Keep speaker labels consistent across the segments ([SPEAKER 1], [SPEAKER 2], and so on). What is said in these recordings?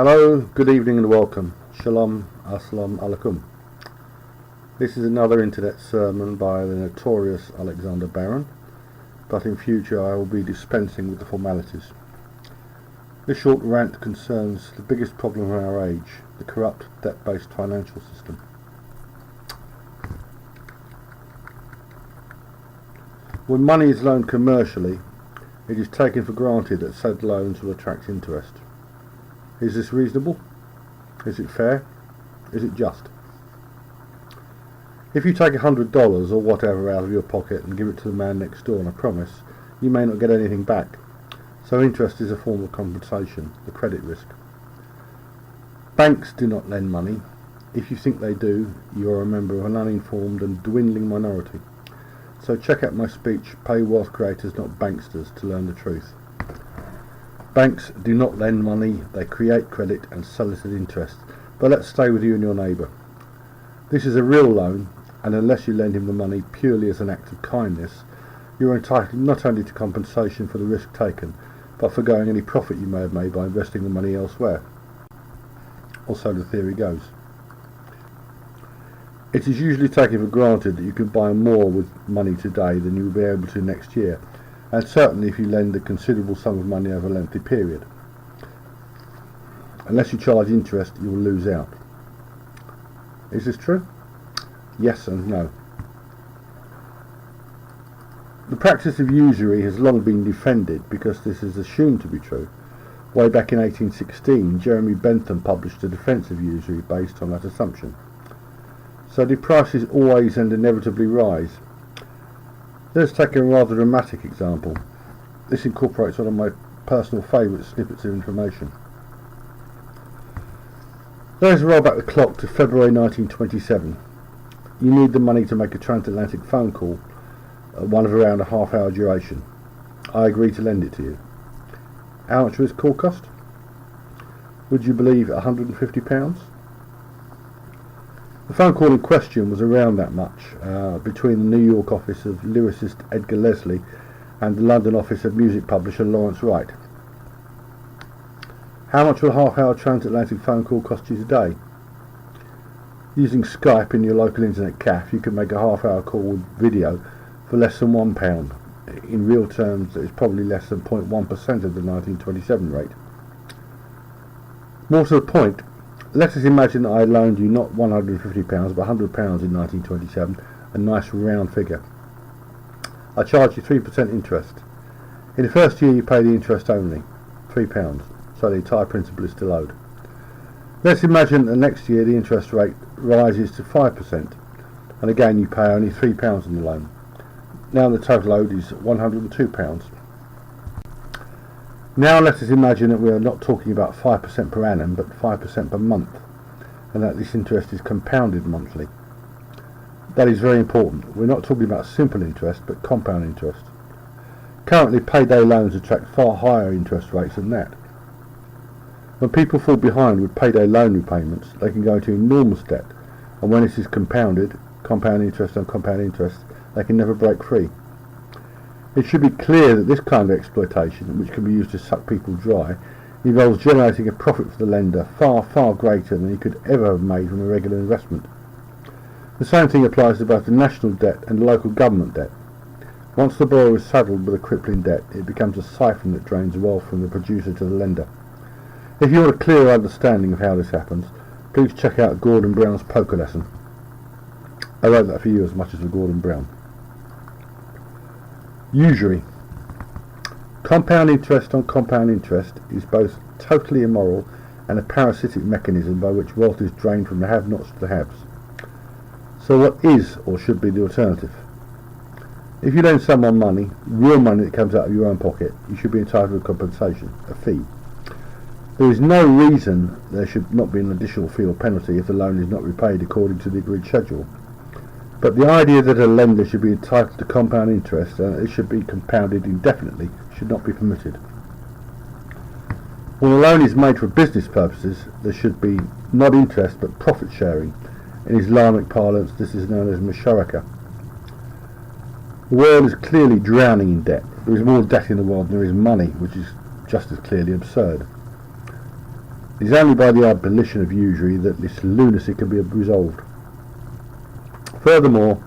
[SPEAKER 1] Hello, good evening and welcome. Shalom, assalamu alaikum. This is another internet sermon by the notorious Alexander Barron, but in future I will be dispensing with the formalities. This short rant concerns the biggest problem of our age, the corrupt, debt-based financial system. When money is loaned commercially, it is taken for granted that said loans will attract interest. Is this reasonable? Is it fair? Is it just? If you take $100 or whatever out of your pocket and give it to the man next door on a promise, you may not get anything back. So interest is a form of compensation, the credit risk. Banks do not lend money. If you think they do, you are a member of an uninformed and dwindling minority. So check out my speech, Pay Wealth Creators Not Banksters, to learn the truth. Banks do not lend money, they create credit and sell it at interest. But let's stay with you and your neighbour. This is a real loan, and unless you lend him the money purely as an act of kindness, you are entitled not only to compensation for the risk taken, but for forgoing any profit you may have made by investing the money elsewhere. Or so the theory goes. It is usually taken for granted that you can buy more with money today than you will be able to next year, and certainly if you lend a considerable sum of money over a lengthy period. Unless you charge interest, you will lose out. Is this true? Yes and no. The practice of usury has long been defended because this is assumed to be true. Way back in 1816, Jeremy Bentham published a defence of usury based on that assumption. So do prices always and inevitably rise? Let's take a rather dramatic example. This incorporates one of my personal favourite snippets of information. Let's roll back the clock to February 1927. You need the money to make a transatlantic phone call, one of around a half-hour duration. I agree to lend it to you. How much will this call cost? Would you believe £150? The phone call in question was around that much, between the New York office of lyricist Edgar Leslie and the London office of music publisher Lawrence Wright. How much will a half-hour transatlantic phone call cost you today? Using Skype in your local internet cafe, you can make a half-hour call with video for less than £1. In real terms, it's probably less than 0.1% of the 1927 rate. More to the point, let us imagine that I loaned you not £150 but £100 in 1927, a nice round figure. I charge you 3% interest. In the first year you pay the interest only, £3, so the entire principal is still owed. Let's imagine that the next year the interest rate rises to 5%, and again you pay only £3 on the loan. Now the total owed is £102. Now let us imagine that we are not talking about 5% per annum, but 5% per month, and that this interest is compounded monthly. That is very important. We're not talking about simple interest, but compound interest. Currently, payday loans attract far higher interest rates than that. When people fall behind with payday loan repayments, they can go into enormous debt, and when it is compounded, compound interest on compound interest, they can never break free. It should be clear that this kind of exploitation, which can be used to suck people dry, involves generating a profit for the lender far, far greater than he could ever have made from a regular investment. The same thing applies to both the national debt and the local government debt. Once the borrower is saddled with a crippling debt, it becomes a siphon that drains wealth from the producer to the lender. If you want a clearer understanding of how this happens, please check out Gordon Brown's Poker Lesson. I wrote that for you as much as for Gordon Brown. Usury. Compound interest on compound interest is both totally immoral and a parasitic mechanism by which wealth is drained from the have-nots to the haves. So what is or should be the alternative? If you lend someone money, real money that comes out of your own pocket, you should be entitled to compensation, a fee. There is no reason there should not be an additional fee or penalty if the loan is not repaid according to the agreed schedule. But the idea that a lender should be entitled to compound interest and it should be compounded indefinitely should not be permitted. When a loan is made for business purposes, there should be not interest but profit sharing. In Islamic parlance, this is known as musharaka. The world is clearly drowning in debt. There is more debt in the world than there is money, which is just as clearly absurd. It is only by the abolition of usury that this lunacy can be resolved. Furthermore,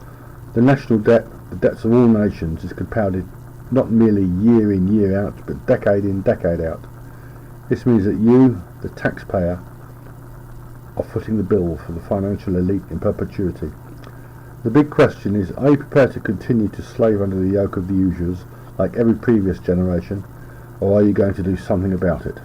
[SPEAKER 1] the national debt, the debts of all nations, is compounded not merely year in, year out, but decade in, decade out. This means that you, the taxpayer, are footing the bill for the financial elite in perpetuity. The big question is, are you prepared to continue to slave under the yoke of the usurers like every previous generation, or are you going to do something about it?